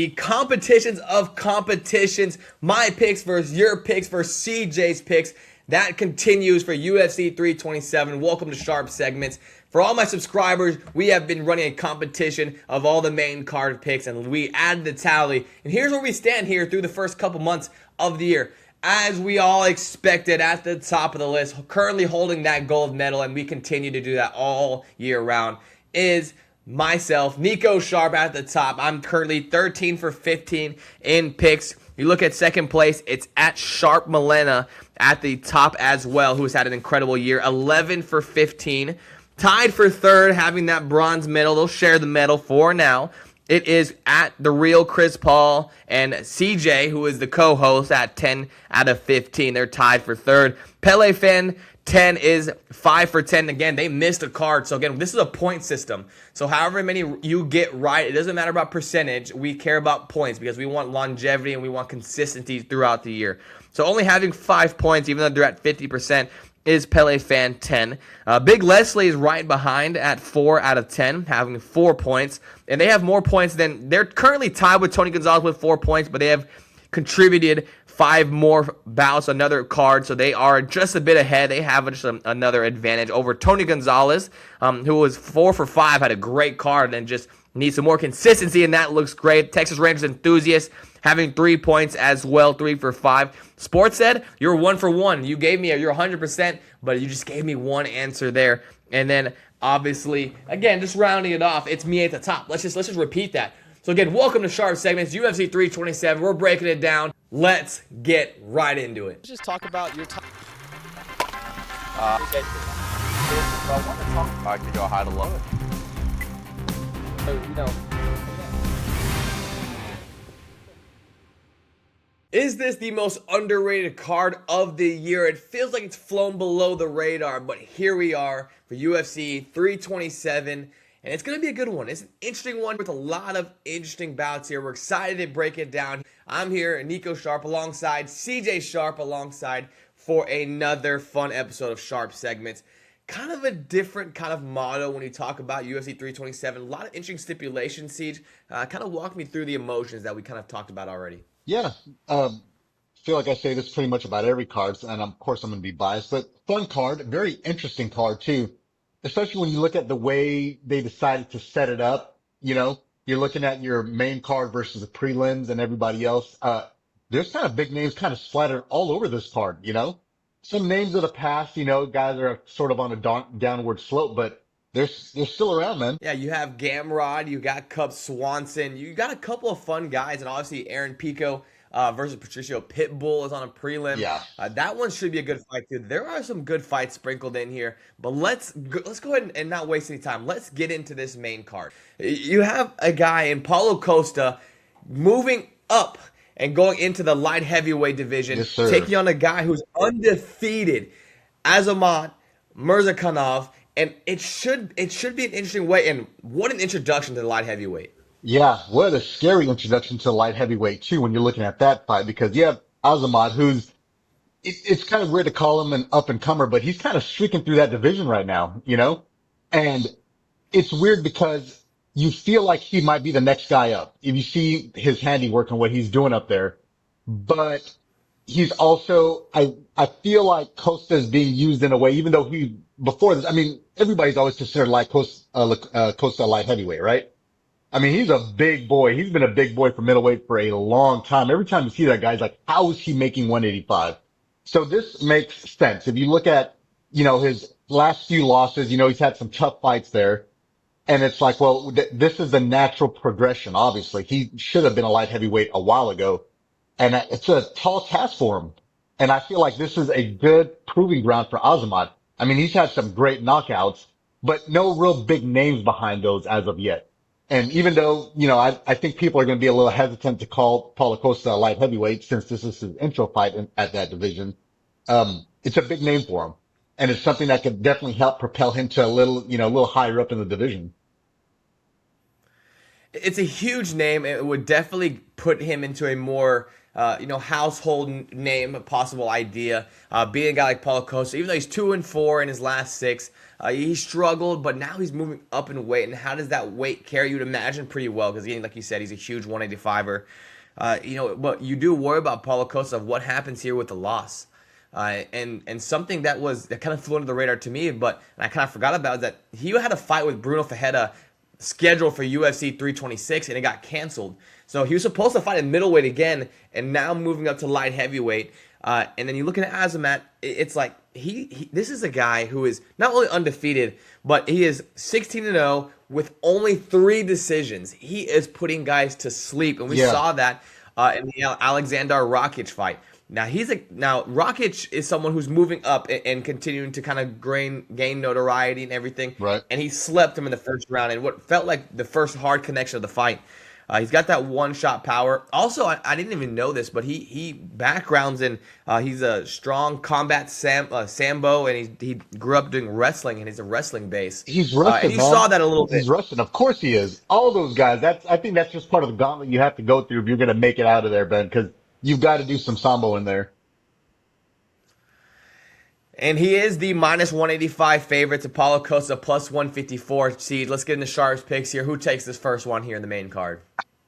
The competitions of competitions, my picks versus your picks versus CJ's picks. That continues for UFC 327. Welcome to Sharp Segments. For all my subscribers, we have been running a competition of all the main card picks, and we added the tally. And here's where we stand here through the first couple months of the year. As we all expected, at the top of the list, currently holding that gold medal, and we continue to do that all year round, is myself, Nico Sharp, at the top. I'm currently 13 for 15 in picks. You look at second place, it's at Sharp Milena at the top as well, who has had an incredible year, 11 for 15. Tied for third, having that bronze medal. They'll share the medal for now. It is at the real Chris Paul and CJ, who is the co-host, at 10 out of 15. They're tied for third. Pele Fan 10 is 5 for 10. Again, they missed a card. So again, this is a point system. So however many you get right, it doesn't matter about percentage. We care about points because we want longevity and we want consistency throughout the year. So only having 5 points, even though they're at 50%, is Pele Fan 10. Big Leslie is right behind at 4 out of 10, having 4 points. And they have more points than, they're currently tied with Tony Gonzalez with 4 points, but they have contributed 5 more bouts, another card, so they are just a bit ahead. They have just another advantage over Tony Gonzalez, who was 4 for 5, had a great card, and just needs some more consistency, and that looks great. Texas Rangers Enthusiast having 3 points as well, 3 for 5. Sports said, you're 1 for 1. You gave me, you're 100%, but you just gave me one answer there. And then, obviously, again, just rounding it off, it's me at the top. Let's just repeat that. So again, welcome to Sharp Segments, UFC 327. We're breaking it down. Let's get right into it. Let's just talk about your time. I want to talk about to go high to low. So, Is this the most underrated card of the year? It feels like it's flown below the radar, but here we are for UFC 327. And it's going to be a good one. It's an interesting one with a lot of interesting bouts here. We're excited to break it down. I'm here, Nico Sharp, alongside CJ Sharp, alongside for another fun episode of Sharp Segments. Kind of a different kind of motto when you talk about UFC 327. A lot of interesting stipulations, Siege. Kind of walk me through the emotions that we kind of talked about already. Yeah, feel like I say this pretty much about every card, and of course I'm going to be biased, but fun card, very interesting card too, especially when you look at the way they decided to set it up. You're looking at your main card versus the prelims and everybody else. There's kind of big names kind of splattered all over this card. Some names of the past, guys are sort of on a downward slope, but they're still around, man. Yeah, you have Gamrod, you got Cub Swanson, you got a couple of fun guys, and obviously Aaron Pico versus Patricio Pitbull is on a prelim. Yeah. That one should be a good fight too. There are some good fights sprinkled in here, but let's go ahead and not waste any time. Let's get into this main card. You have a guy in Paulo Costa moving up and going into the light heavyweight division, yes, sir, taking on a guy who's undefeated, Azamat Murzakanov. And it should be an interesting way. And what an introduction to the light heavyweight. Yeah, what a scary introduction to light heavyweight too when you're looking at that fight, because you have Azamat, who's it's kind of weird to call him an up and comer, but he's kind of streaking through that division right now. And it's weird because you feel like he might be the next guy up if you see his handiwork and what he's doing up there. But he's also, I feel like Costa is being used in a way, even though before this, I mean, everybody's always considered Costa a light heavyweight, right? I mean, he's a big boy. He's been a big boy for middleweight for a long time. Every time you see that guy, it's like, how is he making 185? So this makes sense. If you look at, his last few losses, he's had some tough fights there. And it's like, well, this is the natural progression. Obviously, he should have been a light heavyweight a while ago. And it's a tall task for him. And I feel like this is a good proving ground for Azamat. I mean, he's had some great knockouts, but no real big names behind those as of yet. And even though, I think people are going to be a little hesitant to call Paulo Costa a light heavyweight since this is his intro fight at that division, it's a big name for him. And it's something that could definitely help propel him to a little higher up in the division. It's a huge name. It would definitely put him into a more household name, a possible idea. Being a guy like Paulo Costa, even though he's 2-4 in his last 6, he struggled, but now he's moving up in weight. And how does that weight carry? You'd imagine pretty well, because again, like you said, he's a huge 185er. But you do worry about Paulo Costa of what happens here with the loss. And something that kind of flew under the radar to me, but I kind of forgot about, is that he had a fight with Bruno Ferreira scheduled for UFC 326, and it got canceled. So he was supposed to fight in middleweight again, and now moving up to light heavyweight. And then you look at Azamat, it's like this is a guy who is not only undefeated, but he is 16-0 with only 3 decisions. He is putting guys to sleep, and we saw that in the Alexander Rakic fight. Now Rakic is someone who's moving up and continuing to kind of gain notoriety and everything. Right. And he slept him in the first round in what felt like the first hard connection of the fight. He's got that one-shot power. Also, I didn't even know this, but he backgrounds in, he's a strong combat sambo, and he grew up doing wrestling, and he's a wrestling base. He's Russian, and you saw that a little bit. He's Russian. Of course he is. All those guys. I think that's just part of the gauntlet you have to go through if you're going to make it out of there, Ben, because you've got to do some sambo in there. And he is the -185 favorite to Paulo Costa, +154 seed. Let's get into Sharp's picks here. Who takes this first one here in the main card?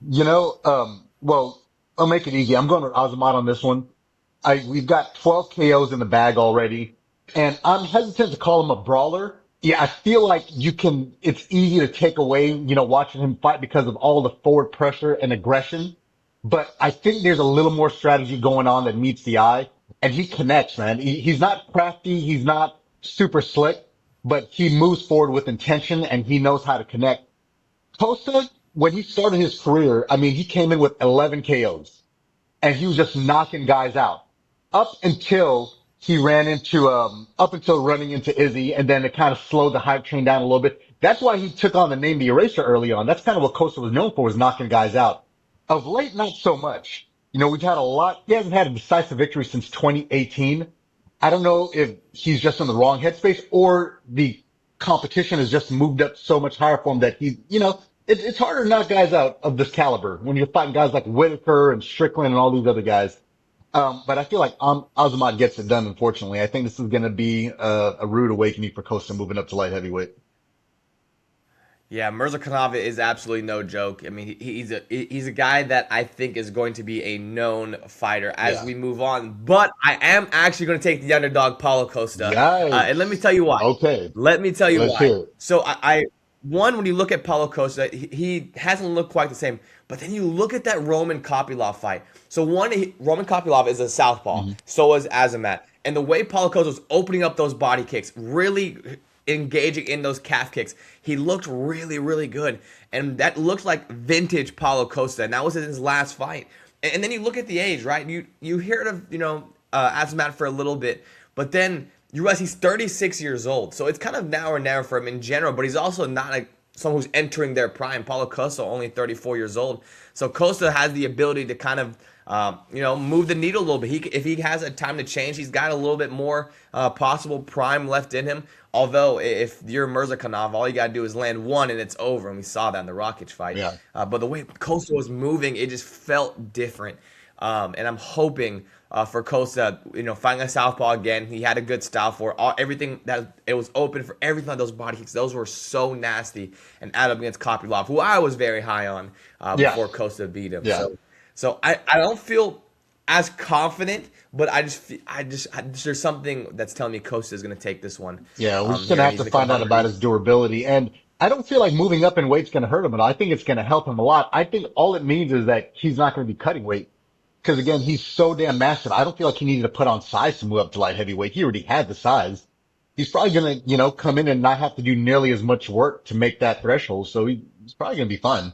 Well, I'll make it easy. I'm going with Azamat on this one. We've got 12 KOs in the bag already, and I'm hesitant to call him a brawler. Yeah, I feel like it's easy to take away, watching him fight because of all the forward pressure and aggression. But I think there's a little more strategy going on that meets the eye. And he connects, man. He's not crafty. He's not super slick, but he moves forward with intention, and he knows how to connect. Costa, when he started his career, he came in with 11 KOs, and he was just knocking guys out up until running into Izzy, and then it kind of slowed the hype train down a little bit. That's why he took on the name The Eraser early on. That's kind of what Costa was known for, was knocking guys out. Of late, not so much. We've had a lot. He hasn't had a decisive victory since 2018. I don't know if he's just in the wrong headspace, or the competition has just moved up so much higher for him that it's harder to knock guys out of this caliber when you're fighting guys like Whitaker and Strickland and all these other guys. But I feel like Azamat gets it done, unfortunately. I think this is going to be a rude awakening for Costa moving up to light heavyweight. Yeah, Mirzakhanov is absolutely no joke. He's a guy that I think is going to be a known fighter as we move on. But I am actually going to take the underdog, Paulo Costa. And let me tell you why. Okay. Let me tell you Let's why. hear it. So when you look at Paulo Costa, he hasn't looked quite the same. But then you look at that Roman Kopylov fight. So Roman Kopylov is a southpaw. Mm-hmm. So is Azamat. And the way Paulo Costa was opening up those body kicks, really engaging in those calf kicks, he looked really, really good. And that looked like vintage Paulo Costa. And that was in his last fight. And then you look at the age, right? You hear of, Azamat for a little bit. But then you realize he's 36 years old. So it's kind of now or never for him in general. But he's also not someone who's entering their prime. Paulo Costa only 34 years old. So Costa has the ability to kind of move the needle a little bit. If he has a time to change, he's got a little bit more possible prime left in him. Although, if you're Mirzakhanov, all you got to do is land one and it's over. And we saw that in the Rakic fight. Yeah. But the way Costa was moving, it just felt different. And I'm hoping for Costa, finding a southpaw again. He had a good style for everything. It was open for everything on those body kicks. Those were so nasty. And add up against Kopylov, who I was very high on before Costa beat him. Yeah. So I don't feel as confident, but there's something that's telling me Costa is going to take this one. Yeah, we're just going to have to find out about his durability. And I don't feel like moving up in weight's going to hurt him, but I think it's going to help him a lot. I think all it means is that he's not going to be cutting weight. Because again, he's so damn massive. I don't feel like he needed to put on size to move up to light heavyweight. He already had the size. He's probably going to, come in and not have to do nearly as much work to make that threshold. So he's probably going to be fine.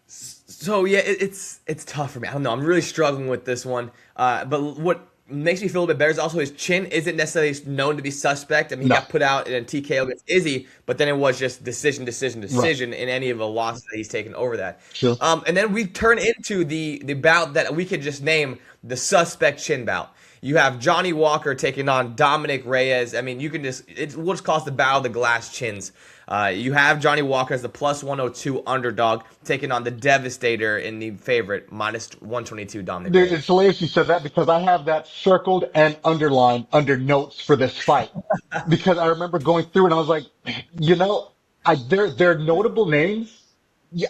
So yeah, it's tough for me. I don't know. I'm really struggling with this one. But what makes me feel a little bit better is also his chin isn't necessarily known to be suspect. He got put out in a TKO against Izzy, but then it was just decision in any of the losses that he's taken over that. Sure. And then we turn into the bout that we could just name the suspect chin bout. You have Johnny Walker taking on Dominic Reyes. I mean, we'll just call it the battle of the glass chins. You have Johnny Walker as the plus 102 underdog taking on the Devastator in the favorite, minus 122 Dominic Dude, Reyes. it's hilarious you said that because I have that circled and underlined under notes for this fight. Because I remember going through and I was like, you know, they're notable names. Yeah,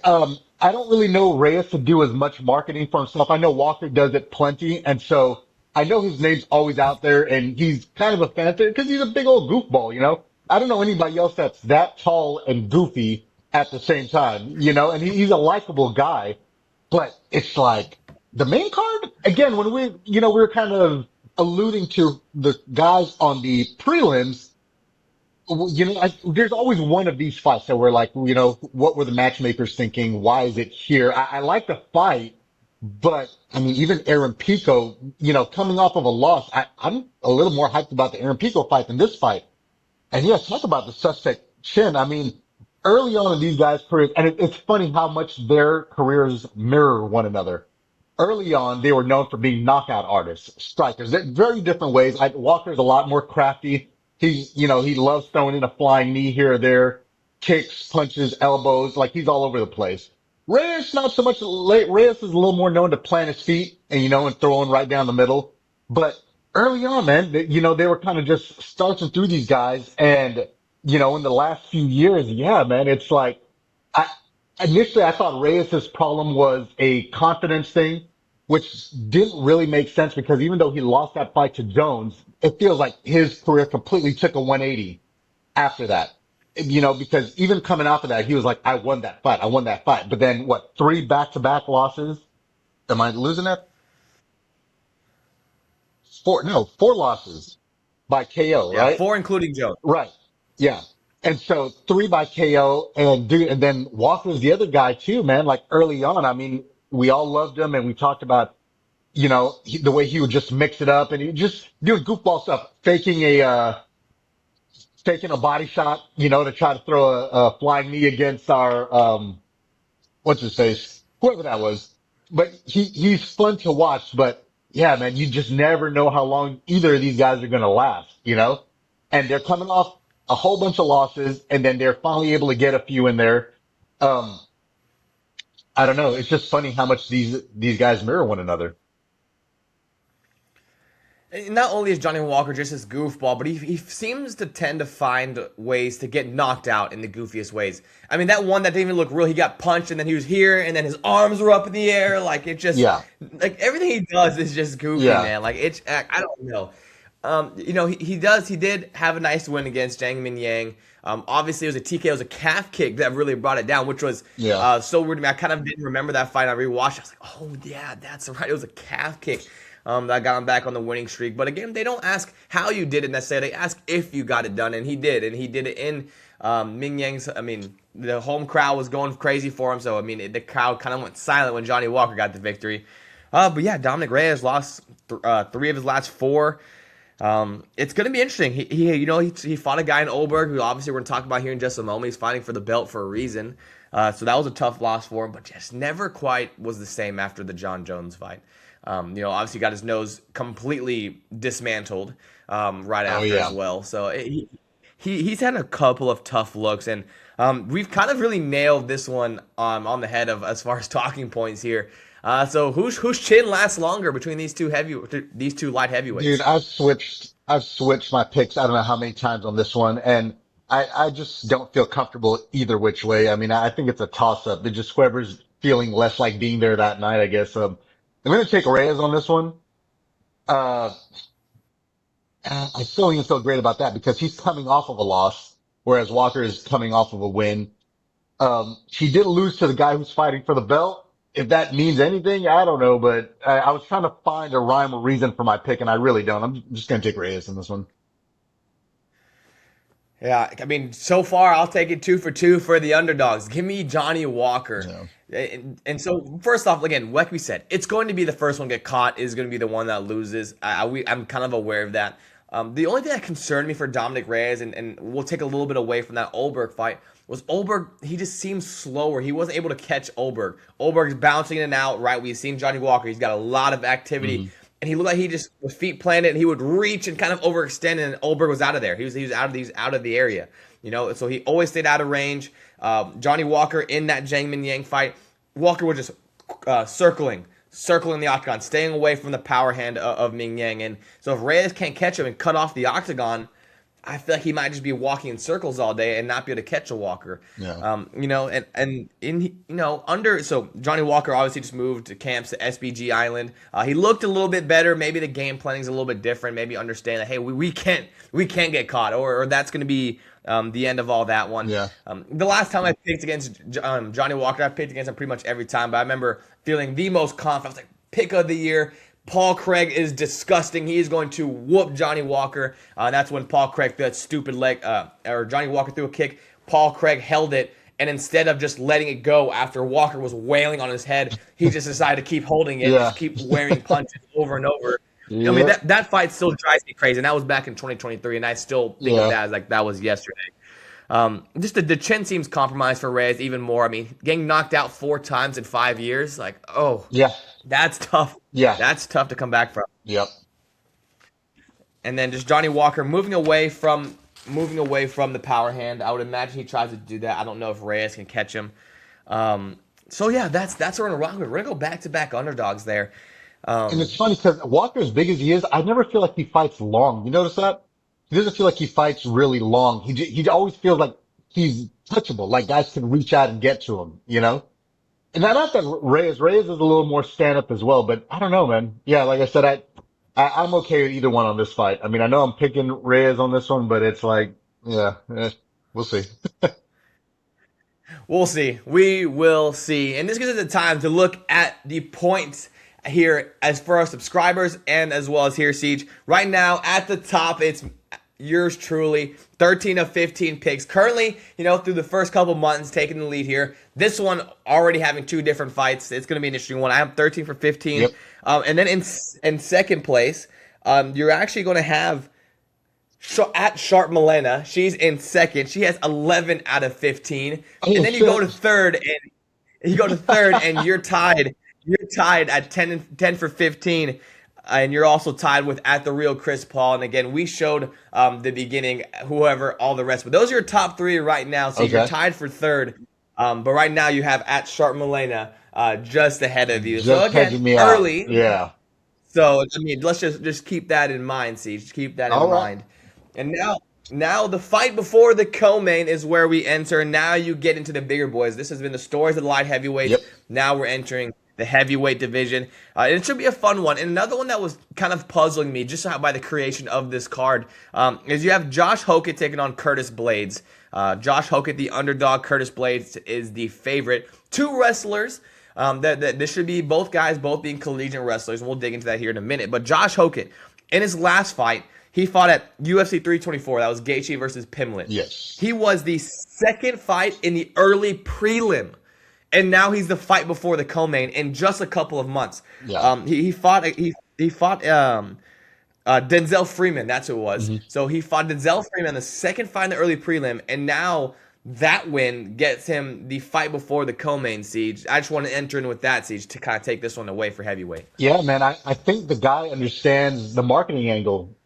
I don't really know Reyes to do as much marketing for himself. I know Walker does it plenty, and so I know his name's always out there, and he's kind of a fan because he's a big old goofball, you know. I don't know anybody else that's that tall and goofy at the same time, you know, and he's a likable guy. But it's like the main card again when we were kind of alluding to the guys on the prelims. There's always one of these fights that we're like, what were the matchmakers thinking? Why is it here? I like the fight, but I mean, even Aaron Pico, coming off of a loss, I'm a little more hyped about the Aaron Pico fight than this fight. And yeah, talk about the suspect chin. I mean, early on in these guys' careers, and it's funny how much their careers mirror one another. Early on, they were known for being knockout artists, strikers. They're very different ways. Walker's a lot more crafty. He loves throwing in a flying knee here or there, kicks, punches, elbows, like he's all over the place. Reyes, not so much. Reyes is a little more known to plant his feet and throwing right down the middle. But early on, man, they were kind of just starting through these guys. And, in the last few years, yeah, man, it's like, initially I thought Reyes' problem was a confidence thing, which didn't really make sense because even though he lost that fight to Jones, it feels like his career completely took a 180 after that. Because even coming after that, he was like, I won that fight. I won that fight. But then what, 3 back-to-back losses? Am I losing that? 4, no, 4 losses by KO, Yeah, right? 4 including Jones. Right. Yeah. And so 3 by KO and then Walker's the other guy too, man. Like early on, I mean, we all loved him and we talked about, the way he would just mix it up and he just doing goofball stuff, faking a body shot, to try to throw a flying knee against our, what's his face? Whoever that was. But he's fun to watch, but yeah, man, you just never know how long either of these guys are going to last, and they're coming off a whole bunch of losses and then they're finally able to get a few in there. Um, I don't know. It's just funny how much these guys mirror one another. And not only is Johnny Walker just this goofball, but he seems to tend to find ways to get knocked out in the goofiest ways. I mean, that one that didn't even look real, he got punched and then he was here and then his arms were up in the air. Like, it just, Yeah. like, everything he does is just goofy, Yeah. man. Like, I don't know. He did have a nice win against Zhang Min Yang. Obviously, it was a TK, it was a calf kick that really brought it down, which was Yeah. so weird to me. I kind of didn't remember that fight. I rewatched it. I was like, oh, yeah, that's right. It was a calf kick. That got him back on the winning streak. But again, they don't ask how you did it necessarily. They ask if you got it done, and he did. And he did it in Ming Yang's. I mean, the home crowd was going crazy for him. So, I mean, the crowd kind of went silent when Johnny Walker got the victory. But yeah, Dominic Reyes lost 3 of his last 4. It's going to be interesting. He fought a guy in Oberg, who obviously we're going to talk about here in just a moment. He's fighting for the belt for a reason. So that was a tough loss for him, but just never quite was the same after the John Jones fight. Obviously got his nose completely dismantled right after as well. So he's had a couple of tough looks, and we've kind of really nailed this one on the head of as far as talking points here. So whose chin lasts longer between these two light heavyweights? Dude, I've switched my picks. I don't know how many times on this one, and I just don't feel comfortable either which way. I mean, I think it's a toss up. It just whoever's feeling less like being there that night, I guess. I'm going to take Reyes on this one. Uh, I still don't even feel great about that because he's coming off of a loss, whereas Walker is coming off of a win. He did lose to the guy who's fighting for the belt. If that means anything, I don't know, but I was trying to find a rhyme or reason for my pick, and I really don't. I'm just going to take Reyes in this one. Yeah, I mean, so far I'll take it 2 for 2 for the underdogs. Give me Johnny Walker. Yeah. And so, first off, again, like we said, it's going to be the first one to get caught is going to be the one that loses. I'm kind of aware of that. The only thing that concerned me for Dominic Reyes, and we'll take a little bit away from that Olberg fight, was Oberg. He just seemed slower. He wasn't able to catch Oberg. Oberg's bouncing in and out, right? We've seen Johnny Walker. He's got a lot of activity. And he looked like he just was feet planted, and he would reach and kind of overextend, and Oberg was out of there. He was out of the area, So he always stayed out of range. Johnny Walker in that Zhang Mingyang fight, Walker was just circling the octagon, staying away from the power hand of Mingyang. And so if Reyes can't catch him and cut off the octagon, I feel like he might just be walking in circles all day and not be able to catch a Walker. Yeah. So Johnny Walker obviously just moved to camps to SBG Island. He looked a little bit better. Maybe the game planning is a little bit different. Maybe understand that, hey, we can't get caught, or that's going to be the end of all that one. Yeah. The last time I picked against Johnny Walker, I picked against him pretty much every time, but I remember feeling the most confident. I was like, pick of the year. Paul Craig is disgusting. He is going to whoop Johnny Walker. That's when Paul Craig threw that stupid leg, or Johnny Walker threw a kick. Paul Craig held it, and instead of just letting it go after Walker was wailing on his head, he just decided to keep holding it, just keep wearing punches over and over. I mean, that fight still drives me crazy, and that was back in 2023, and I still think of that as like that was yesterday. Just the chin seems compromised for Reyes even more. I mean, getting knocked out 4 times in 5 years, that's tough. Yeah. That's tough to come back from. Yep. And then just Johnny Walker moving away from the power hand. I would imagine he tries to do that. I don't know if Reyes can catch him. That's what we're gonna rock with. We're gonna go back-to-back underdogs there. And it's funny because Walker, as big as he is, I never feel like he fights long. You notice that? He doesn't feel like he fights really long. He always feels like he's touchable, like guys can reach out and get to him, And not that Reyes is a little more stand-up as well, but I don't know, man. Yeah, like I said, I'm okay with either one on this fight. I mean, I know I'm picking Reyes on this one, but it's like, we'll see. We'll see. We will see. And this gives us the time to look at the points here as for our subscribers and as well as here, Siege. Right now, at the top, it's yours truly, 13 of 15 picks. Currently, through the first couple months, taking the lead here. This one already having 2 different fights. It's going to be an interesting one. I have 13 for 15. Yep. And then in second place, you're actually going to have at Sharp Milena. She's in second. She has 11 out of 15. And then you go to third, and you're tied. You're tied at 10 for 15. And you're also tied with at the real Chris Paul. And again, we showed the beginning, all the rest. But those are your top 3 right now. So you're tied for third. But right now you have at Sharp Milena just ahead of you. So again, early. Out. Yeah. So I mean, let's just keep that in mind, Siege. Keep that in mind. And now the fight before the co-main is where we enter. Now you get into the bigger boys. This has been the stories of the light heavyweights. Yep. Now we're entering the heavyweight division. It should be a fun one. And another one that was kind of puzzling me just by the creation of this card is you have Josh Hokett taking on Curtis Blades. Josh Hokett, the underdog. Curtis Blades is the favorite. 2 wrestlers. This should be both guys, both being collegiate wrestlers. And we'll dig into that here in a minute. But Josh Hokett, in his last fight, he fought at UFC 324. That was Gaethje versus Pimblett. Yes. He was the second fight in the early prelim. And now he's the fight before the co-main in just a couple of months. Yeah. He fought Denzel Freeman. That's who it was. Mm-hmm. So he fought Denzel Freeman the second fight in the early prelim, and now that win gets him the fight before the co-main, Siege. I just want to enter in with that, Siege, to kind of take this one away for heavyweight. Yeah, man. I think the guy understands the marketing angle.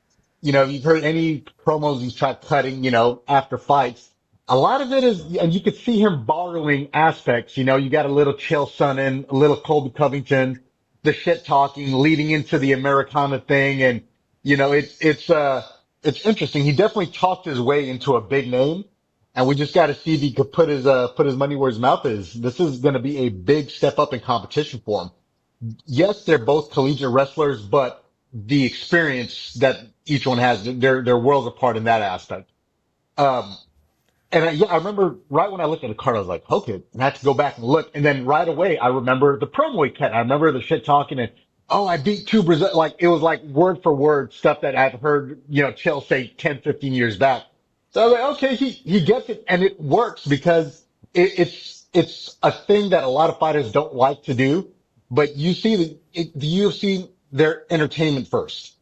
You've heard any promos he's tried cutting, after fights. A lot of it is, and you could see him borrowing aspects. You got a little Chael Sonnen, a little Colby Covington, the shit talking leading into the Americana thing. And, it's interesting. He definitely talked his way into a big name, and we just got to see if he could put his money where his mouth is. This is going to be a big step up in competition for him. Yes, they're both collegiate wrestlers, but the experience that each one has, they're worlds apart in that aspect. And I remember right when I looked at the card, I was like, okay, and I had to go back and look. And then right away, I remember the promo he cut. I remember the shit talking and, I beat 2 Brazil. Like, it was like word for word stuff that I've heard, Chael say 10, 15 years back. So I was like, okay, he gets it. And it works because it's a thing that a lot of fighters don't like to do. But you see the UFC, they're entertainment first.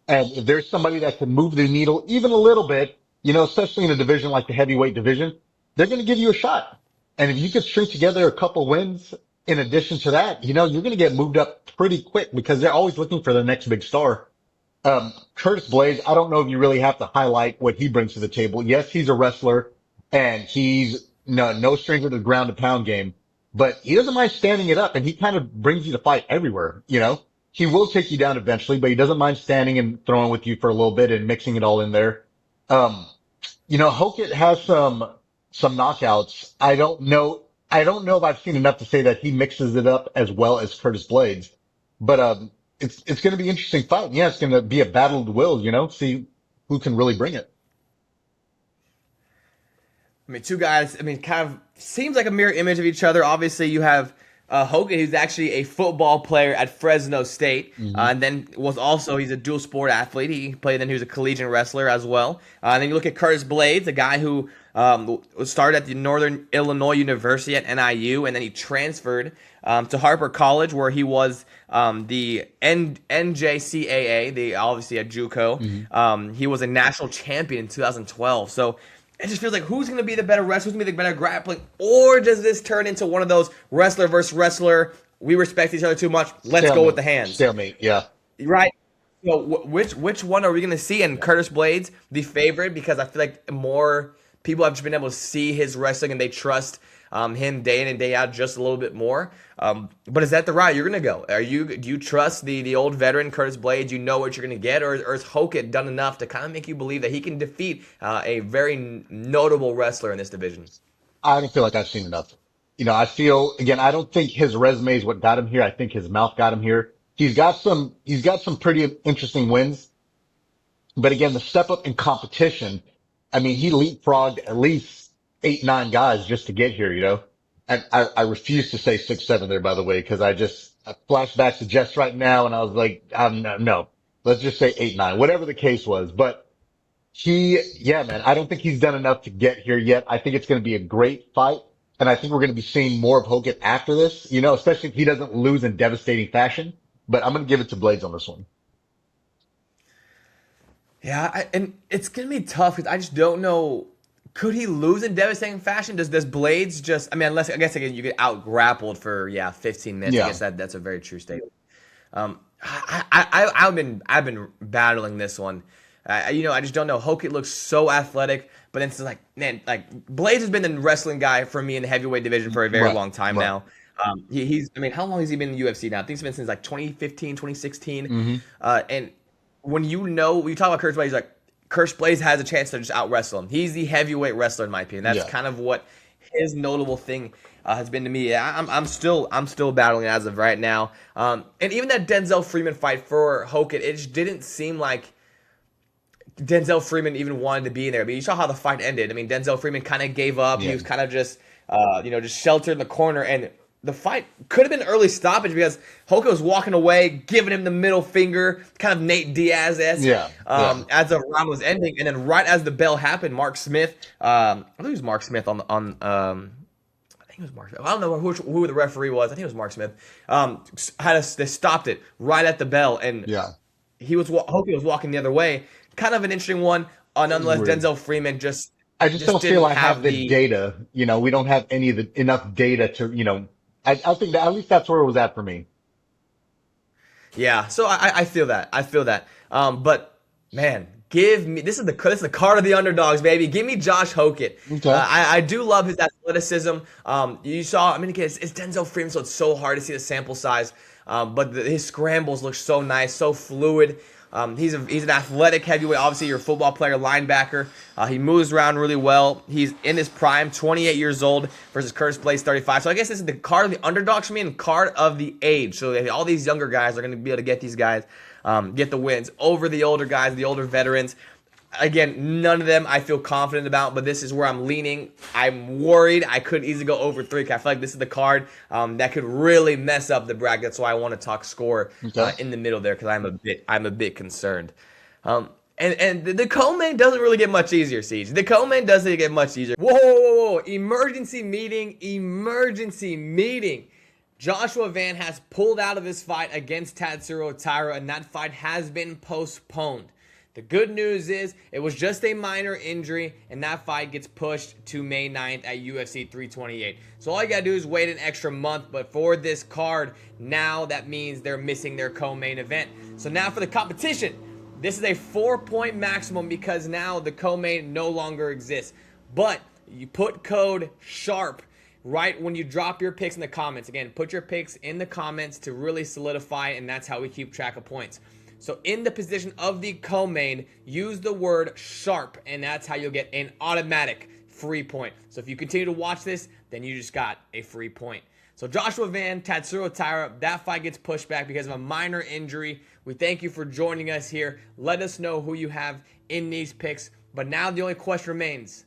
And if there's somebody that can move the needle even a little bit, especially in a division like the heavyweight division, they're going to give you a shot. And if you could string together a couple wins in addition to that, you're going to get moved up pretty quick because they're always looking for the next big star. Curtis Blades, I don't know if you really have to highlight what he brings to the table. Yes, he's a wrestler and he's no stranger to the ground and pound game, but he doesn't mind standing it up and he kind of brings you to fight everywhere, He will take you down eventually, but he doesn't mind standing and throwing with you for a little bit and mixing it all in there. Um, Hokett has some knockouts. I don't know if I've seen enough to say that he mixes it up as well as Curtis Blades, but, it's going to be an interesting fight. Yeah, it's going to be a battle of the wills, see who can really bring it. I mean, two guys, kind of seems like a mirror image of each other. Obviously, you have Hogan, who's actually a football player at Fresno State, and then he's a dual sport athlete. He played, then he was a collegiate wrestler as well. And then you look at Curtis Blades, a guy who started at the Northern Illinois University at NIU, and then he transferred to Harper College, where he was the NJCAA, obviously at JUCO. He was a national champion in 2012. So it just feels like who's going to be the better wrestler, who's going to be the better grappling, or does this turn into one of those wrestler versus wrestler, we respect each other too much, let's go with the hands. Stalemate, yeah. Right. So which one are we going to see? And Curtis Blades, the favorite, because I feel like more people have just been able to see his wrestling and they trust him day in and day out just a little bit more. But is that the route you're going to go? Do you trust the old veteran Curtis Blades? You know what you're going to get, or is Hokett done enough to kind of make you believe that he can defeat a very notable wrestler in this division? I don't feel like I've seen enough. I don't think his resume is what got him here. I think his mouth got him here. He's got some pretty interesting wins. But again, the step up in competition, he leapfrogged at least 8, 9 guys just to get here, And I refuse to say 6, 7 there, by the way, because I flashed back to Jess right now and I was like, no, let's just say 8, 9, whatever the case was. But man, I don't think he's done enough to get here yet. I think it's going to be a great fight. And I think we're going to be seeing more of Hokett after this, especially if he doesn't lose in devastating fashion. But I'm going to give it to Blades on this one. Yeah, and it's going to be tough because I just don't know. Could he lose in devastating fashion? Does Blades unless, I guess again, you get out grappled for, 15 minutes. Yeah. I guess that's a very true statement. I've been battling this one. I just don't know. Hokett looks so athletic, but then it's like, man, like Blades has been the wrestling guy for me in the heavyweight division for a very long time now. How long has he been in the UFC now? I think it's been since like 2015, 2016. And when you talk about Curtis Blades, like Curtis Blades has a chance to just out wrestle him. He's the heavyweight wrestler in my opinion. That's kind of what his notable thing has been to me. I'm still battling as of right now. And even that Denzel Freeman fight for Hokett, it just didn't seem like Denzel Freeman even wanted to be in there. You saw how the fight ended. Denzel Freeman kind of gave up. He was kind of just sheltered in the corner, and the fight could have been early stoppage because Hokett was walking away, giving him the middle finger, kind of Nate Diaz-esque, as the round was ending. And then right as the bell happened, Mark Smith, I think it was Mark Smith I think it was Mark Smith. I don't know who the referee was. I think it was Mark Smith. They stopped it right at the bell, and Hokett was walking the other way. Kind of an interesting one, nonetheless. Denzel Freeman I just don't feel I have the data. We don't have enough data to, I think that at least that's where it was at for me. Yeah, so I feel that. But man, this is the card of the underdogs, baby. Give me Josh Hokett. Okay. I do love his athleticism. You saw, it's Denzel Freeman, so it's so hard to see the sample size. But his scrambles look so nice, so fluid. He's an athletic heavyweight, obviously you're a football player, linebacker. He moves around really well. He's in his prime, 28 years old versus Curtis Blades, 35. So I guess this is the card of the underdogs for me and card of the age. So all these younger guys are going to be able to get these guys, get the wins over the older guys, the older veterans. Again, none of them I feel confident about, but this is where I'm leaning. I'm worried I could easily go over 3. I feel like this is the card that could really mess up the bracket. That's why I want to talk score in the middle there because I'm a bit concerned. And the co-main doesn't really get much easier, Siege. The co-main doesn't get much easier. Whoa. Emergency meeting. Joshua Van has pulled out of this fight against Tatsuro Taira, and that fight has been postponed. The good news is it was just a minor injury, and that fight gets pushed to May 9th at UFC 328. So all you gotta do is wait an extra month, but for this card, now that means they're missing their co-main event. So now for the competition, this is a 4-point maximum because now the co-main no longer exists. But you put code SHARP right when you drop your picks in the comments. Again, put your picks in the comments to really solidify, and that's how we keep track of points. So in the position of the co-main, use the word SHARP, and that's how you'll get an automatic free point. So if you continue to watch this, then you just got a free point. So Joshua Van, Tatsuro Taira, that fight gets pushed back because of a minor injury. We thank you for joining us here. Let us know who you have in these picks. But now the only question remains,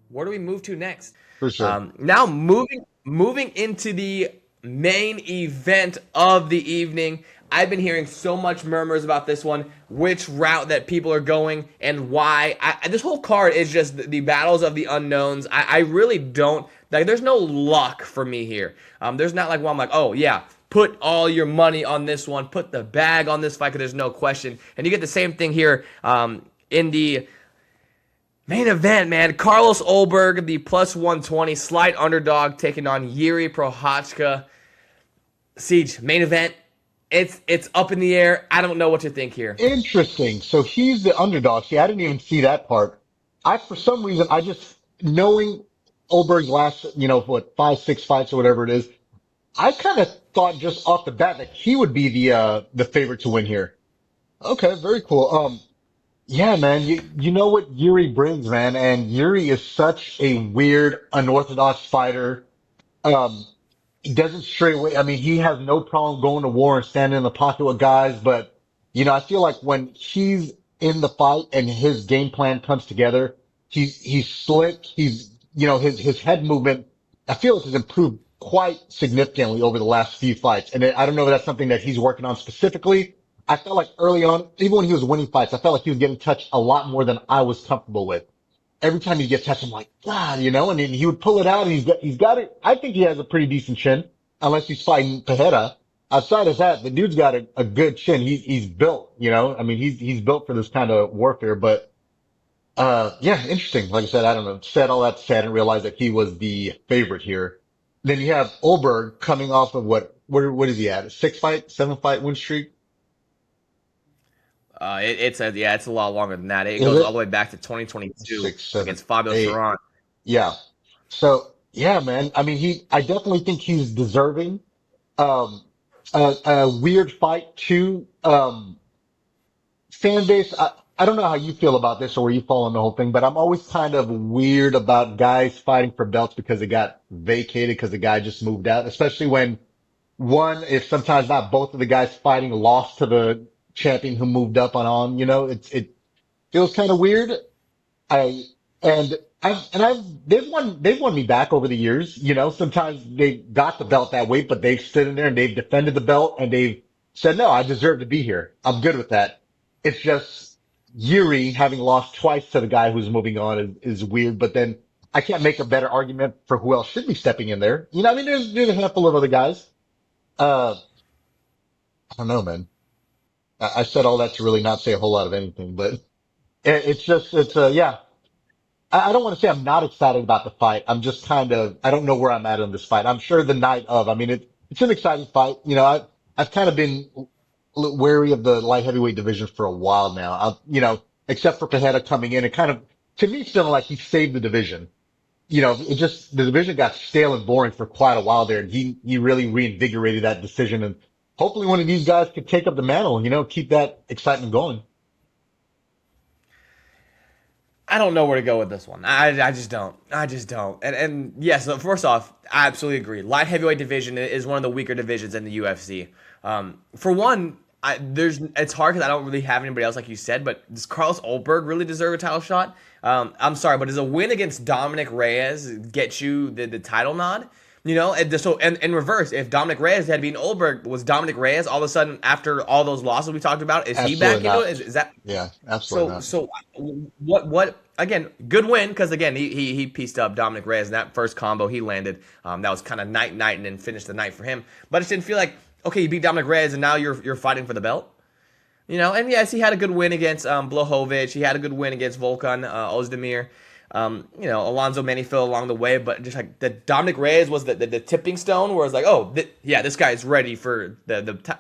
where do we move to next? For sure. Now moving into the main event of the evening. I've been hearing so much murmurs about this one, which route that people are going and why. This whole card is just the battles of the unknowns. I really don't, like, there's no luck for me here. There's not like one I'm like, oh yeah, put all your money on this one, put the bag on this fight because there's no question. And you get the same thing here in the main event, man. Carlos Ulberg, the plus 120, slight underdog, taking on Yuri Prochazka. Siege, main event. It's up in the air. I don't know what to think here. Interesting. So he's the underdog. See, I didn't even see that part. For some reason, I just, knowing Oberg's last, what, 5, 6 fights or whatever it is, I kind of thought just off the bat that he would be the favorite to win here. Okay, very cool. Yeah, man, you know what Yuri brings, man, and Yuri is such a weird, unorthodox fighter. Um, he doesn't stray away. I mean, he has no problem going to war and standing in the pocket with guys, but I feel like when he's in the fight and his game plan comes together, he's slick. His head movement, I feel like has improved quite significantly over the last few fights. And I don't know if that's something that he's working on specifically. I felt like early on, even when he was winning fights, I felt like he was getting touched a lot more than I was comfortable with. Every time he gets touched, I'm like, God, and then he would pull it out and he's got it. I think he has a pretty decent chin, unless he's fighting Pereira. Outside of that, the dude's got a good chin. He's built, I mean, he's built for this kind of warfare, but, yeah, interesting. Like I said, I don't know. Said all that to say, I didn't realize that he was the favorite here. Then you have Ulberg coming off of what is he at? A 6-fight, 7-fight win streak? It's a lot longer than that. It Is goes it? all the way back to 2022 6, 7, against Fabio 8. Sharon. Yeah. So yeah, man. I mean, I definitely think he's deserving. Um, a weird fight too. Fan base. I don't know how you feel about this or where you fall on the whole thing, but I'm always kind of weird about guys fighting for belts because it got vacated because the guy just moved out, especially when one, if sometimes not both of the guys fighting lost to the champion who moved up it feels kind of weird. I and they've won me back over the years. Sometimes they got the belt that way, but they've stood in there and they've defended the belt and they've said, no, I deserve to be here. I'm good with that. It's just Yuri having lost twice to the guy who's moving on is weird, but then I can't make a better argument for who else should be stepping in there. I mean, there's a handful of other guys. I don't know, man. I said all that to really not say a whole lot of anything, but yeah. I don't want to say I'm not excited about the fight. I'm just I don't know where I'm at on this fight. I'm sure the night of, I mean, it's an exciting fight. I've kind of been wary of the light heavyweight division for a while now. Except for Pereira coming in and kind of, to me, feeling like he saved the division. The division got stale and boring for quite a while there, and he really reinvigorated that decision. And hopefully one of these guys could take up the mantle, keep that excitement going. I don't know where to go with this one. I just don't. And yes, so first off, I absolutely agree. Light heavyweight division is one of the weaker divisions in the UFC. For one, it's hard because I don't really have anybody else like you said, but does Carlos Ulberg really deserve a title shot? I'm sorry, but does a win against Dominic Reyes get you the title nod? And in reverse, if Dominic Reyes had beaten Ulberg, was Dominic Reyes all of a sudden, after all those losses we talked about, is he back into it? Is that? Yeah, absolutely not. So what? Again, good win because again he pieced up Dominic Reyes in that first combo he landed. That was kind of night and then finished the night for him. But it didn't feel like, okay, you beat Dominic Reyes and now you're fighting for the belt. And yes, he had a good win against Blachowicz. He had a good win against Volkan Ozdemir. Alonzo Manifield along the way, but just like the Dominic Reyes was the tipping stone where it's like, oh, yeah, this guy is ready for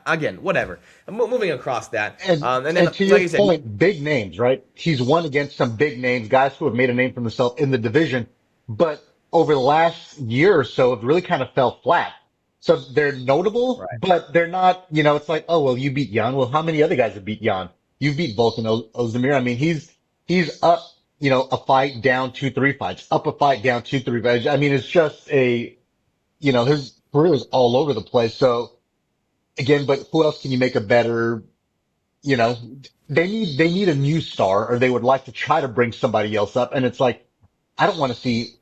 again, whatever. Moving across that, and then And to like your you said, point, big names, right? He's won against some big names, guys who have made a name for themselves in the division, but over the last year or so have really kind of fell flat. So they're notable, right. but they're not, it's like, oh, well, you beat Jan. Well, how many other guys have beat Jan? You beat Volkan Ozdemir. I mean, he's up, a fight down 2-3 fights, up a fight down 2-3 fights. I mean, it's just his career is all over the place. So again, but who else can you make a better, you know, they need a new star, or they would like to try to bring somebody else up. And it's like, I don't want to see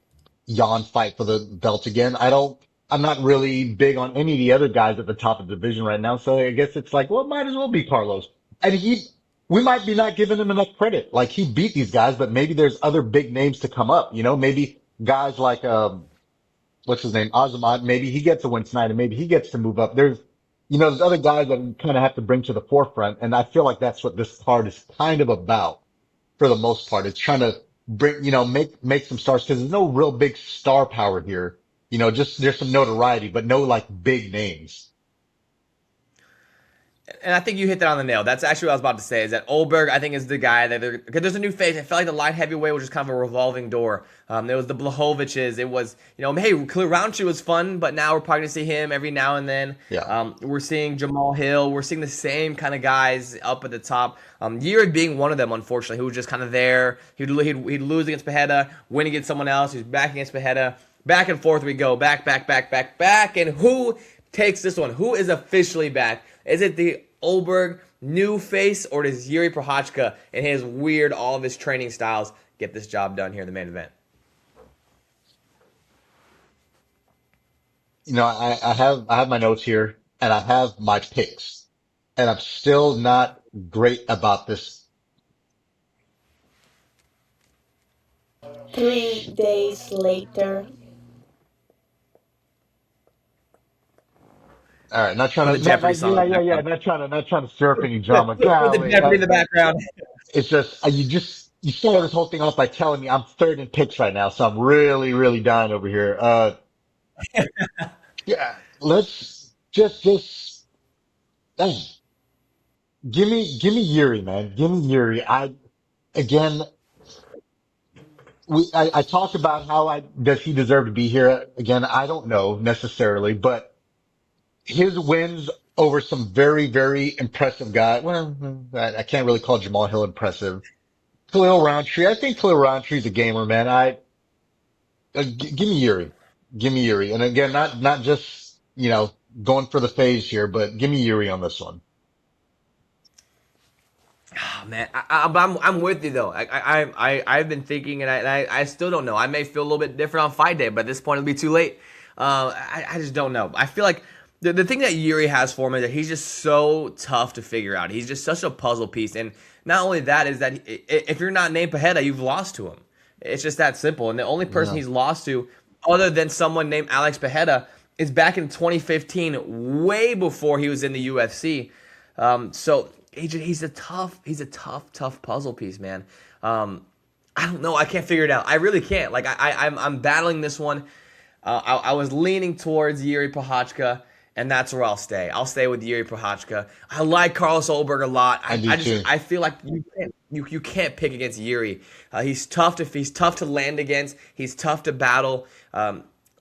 Jan fight for the belt again. I'm not really big on any of the other guys at the top of the division right now. So I guess it's like, well, it might as well be Carlos. And we might be not giving him enough credit. Like he beat these guys, but maybe there's other big names to come up, maybe guys like, what's his name? Azamat. Maybe he gets a win tonight and maybe he gets to move up. There's other guys that we kind of have to bring to the forefront. And I feel like that's what this card is kind of about for the most part. It's trying to bring, make some stars because there's no real big star power here. Just there's some notoriety, but no like big names. And I think you hit that on the nail. That's actually what I was about to say. Is that Oldberg? I think is the guy that because there's a new face. I felt like the light heavyweight was just kind of a revolving door. There was the Blahoviches. It was hey, Roundtree was fun, but now we're probably gonna see him every now and then. Yeah. We're seeing Jamal Hill. We're seeing the same kind of guys up at the top. Yuri being one of them, unfortunately, who was just kind of there. He'd lose against Pajeda, win against someone else. He's back against Pajeda. Back and forth we go. Back. And who takes this one? Who is officially back? Is it the Oldberg new face, or does Yuri Prochazka and his weird, all of his training styles get this job done here in the main event? I have my notes here and I have my picks, and I'm still not great about this. 3 days later. All right. Not With trying the to, Jeopardy song in the yeah. background. Not trying to stir up any With drama. the Golly. Jeopardy in the background. It's just, you started this whole thing off by telling me I'm third in picks right now. So I'm really, really dying over here. Yeah, let's just, dang, give me Yuri, man. Give me Yuri. Again, I talked about does he deserve to be here? Again, I don't know necessarily, but his wins over some very, very impressive guys. Well, I can't really call Jamal Hill impressive. Khalil Roundtree. I think Khalil Roundtree's a gamer, man. Give me Yuri. Give me Yuri. And again, not just, going for the phase here, but give me Yuri on this one. Oh, man, I'm with you though. I've been thinking, and I still don't know. I may feel a little bit different on fight day, but at this point it'll be too late. I just don't know. I feel like the thing that Yuri has for me is that he's just so tough to figure out. He's just such a puzzle piece, and not only that is that if you're not named Pajeda, you've lost to him. It's just that simple. And the only person Yeah. he's lost to, other than someone named Alex Pajeda, is back in 2015, way before he was in the UFC. So he's a tough puzzle piece, man. I don't know. I can't figure it out. I really can't. Like I'm battling this one. I was leaning towards Yuri Prochazka, and that's where I'll stay. I'll stay with Yuri Prochazka. I like Carlos Oldberg a lot. I do too. I feel like you can't pick against Yuri. He's tough to land against. He's tough to battle.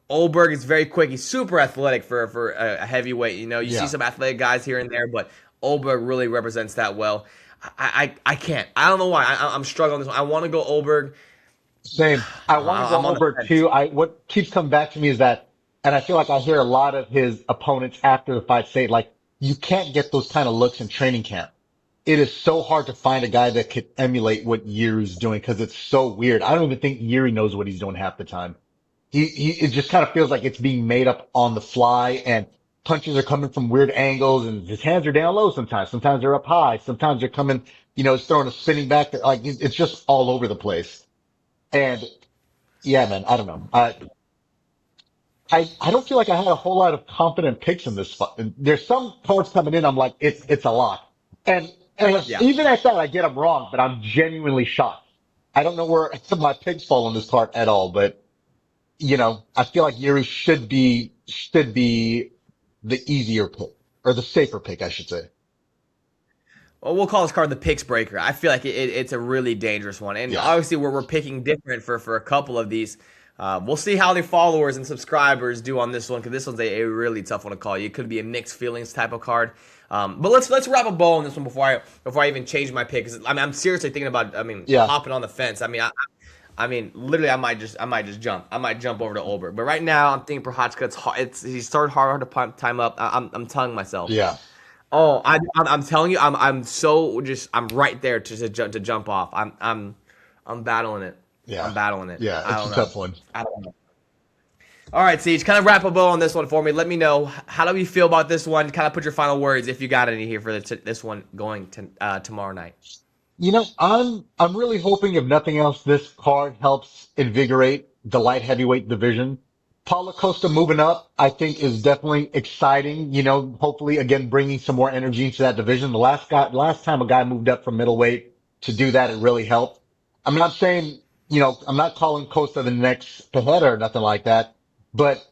Oldberg is very quick. He's super athletic for a heavyweight. You Yeah. see some athletic guys here and there, but Oldberg really represents that well. I can't. I don't know why. I'm struggling this one. I want to go Oldberg. Same. I want to I'm go on the over fence. too. What keeps coming back to me is that, and I feel like I hear a lot of his opponents after the fight say, like, you can't get those kind of looks in training camp. It is so hard to find a guy that could emulate what Yuri's doing because it's so weird. I don't even think Yuri knows what he's doing half the time. It just kind of feels like it's being made up on the fly, and punches are coming from weird angles, and his hands are down low sometimes. Sometimes they're up high. Sometimes they're coming, he's throwing a spinning back. Like, it's just all over the place. And yeah, man, I don't know. I don't feel like I had a whole lot of confident picks in this fight. There's some cards coming in. I'm like, it's a lot. And And Yeah. even at that, I get them wrong, but I'm genuinely shocked. I don't know where my picks fall on this card at all, but I feel like Yuri should be the easier pick or the safer pick, I should say. Well, we'll call this card the picks breaker. I feel like it's a really dangerous one, and Yeah. obviously we're picking different for a couple of these. We'll see how the followers and subscribers do on this one, because this one's a really tough one to call. It could be a mixed feelings type of card. But let's wrap a bow on this one before I even change my pick. 'Cause, I'm seriously thinking about Yeah. hopping on the fence. I mean, literally, I might just jump. I might jump over to Olberg. But right now, I'm thinking Prochazka. It's hard. He's started hard to time up. I'm telling myself. Yeah. Oh, I'm telling you, I'm right there to jump off. I'm battling it. Yeah. I'm battling it. Yeah. I It's don't a know. tough one. I don't know. All right, Siege, kind of wrap a bow on this one for me. Let me know, how do you feel about this one? Kind of put your final words, if you got any here, for this one going to tomorrow night. I'm really hoping, if nothing else, this card helps invigorate the light heavyweight division. Paulo Costa moving up, I think, is definitely exciting. Hopefully again bringing some more energy into that division. Last time a guy moved up from middleweight to do that, it really helped. I'm not saying, I'm not calling Costa the next Pajeda or nothing like that, but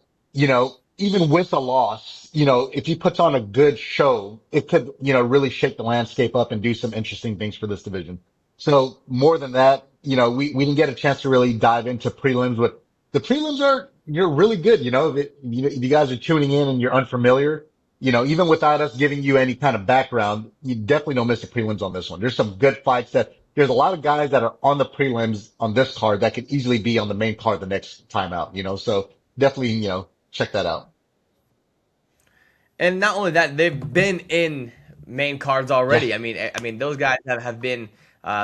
even with a loss, if he puts on a good show, it could, really shake the landscape up and do some interesting things for this division. So more than that, we didn't get a chance to really dive into prelims, but the prelims you're really good. If you guys are tuning in and you're unfamiliar, even without us giving you any kind of background, you definitely don't miss the prelims on this one. There's some good fights there's a lot of guys that are on the prelims on this card that could easily be on the main card the next time out, so definitely, check that out. And not only that, they've been in main cards already. Yeah. I mean, those guys have been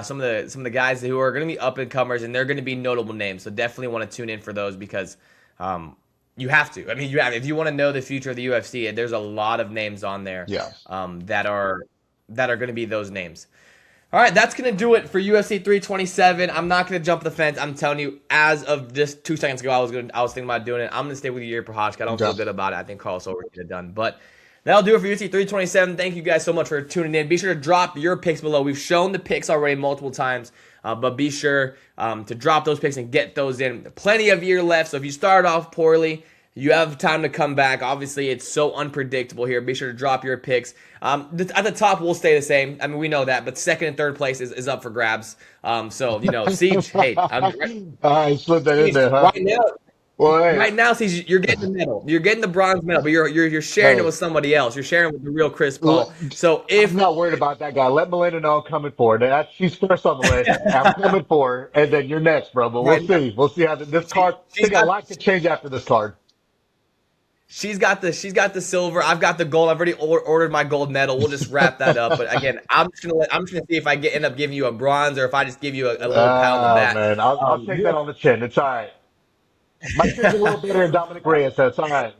some of the guys who are going to be up and comers, and they're going to be notable names. So definitely want to tune in for those, because you have to. I mean, if you want to know the future of the UFC, there's a lot of names on there. Yeah. That are going to be those names. All right, that's going to do it for UFC 327. I'm not going to jump the fence. I'm telling you, as of just 2 seconds ago, I was thinking about doing it. I'm going to stay with Yuri Prochazka. I don't feel good about it. I think Carlos over get it done. But that'll do it for UFC 327. Thank you guys so much for tuning in. Be sure to drop your picks below. We've shown the picks already multiple times, but be sure to drop those picks and get those in. Plenty of year left, so if you start off poorly, you have time to come back. Obviously, it's so unpredictable here. Be sure to drop your picks. At the top, we'll stay the same. I mean, we know that, but second and third place is up for grabs. Siege, hey. I slipped that in there, huh? Right now, Well, hey. Right now, Siege, you're getting the medal. You're getting the bronze medal, but you're sharing it with somebody else. You're sharing it with the real Chris Paul. So I'm not worried about that guy. Let Melina know I'm coming for her. She's first on the list. I'm coming for her, and then you're next, bro. But we'll see. We'll see how this card. I think a lot could change after this card. She's got the silver. I've got the gold. I've already ordered my gold medal. We'll just wrap that up. But again, I'm just gonna see if I end up giving you a bronze, or if I just give you a little pound of that. Man, I'll take that on the chin. It's all right. My kid's a little better than Dominic Reyes, so it's all right.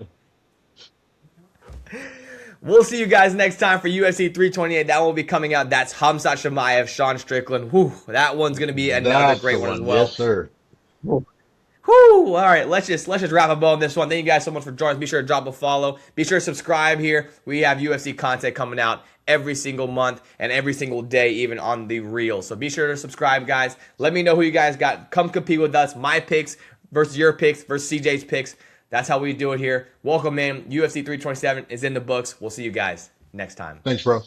We'll see you guys next time for UFC 328. That will be coming out. That's Khamzat Chimaev, Sean Strickland. Whew, that one's gonna be another great one as well. Yes, sir. Whew, all right, let's just wrap a bow on this one. Thank you guys so much for joining us. Be sure to drop a follow. Be sure to subscribe here. We have UFC content coming out every single month and every single day, even on the reel. So be sure to subscribe, guys. Let me know who you guys got. Come compete with us. My picks versus your picks versus CJ's picks. That's how we do it here. Welcome in. UFC 327 is in the books. We'll see you guys next time. Thanks, bro.